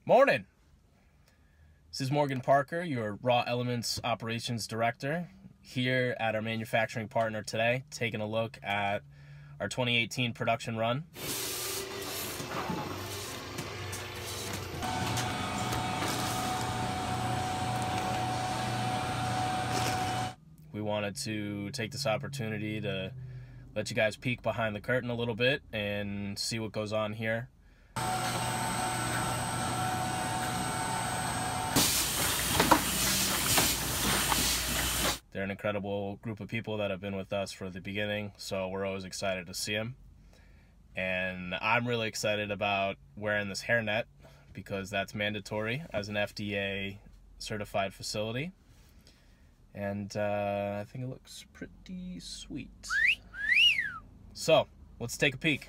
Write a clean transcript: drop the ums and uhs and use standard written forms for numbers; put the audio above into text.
Morning! This is Morgan Parker, your Raw Elements Operations Director, here at our manufacturing partner today, taking a look at our 2018 production run. We wanted to take this opportunity to let you guys peek behind the curtain a little bit and see what goes on here. They're an incredible group of people that have been with us from the beginning, so we're always excited to see them. And I'm really excited about wearing this hairnet because that's mandatory as an FDA certified facility. And I think it looks pretty sweet. So, let's take a peek.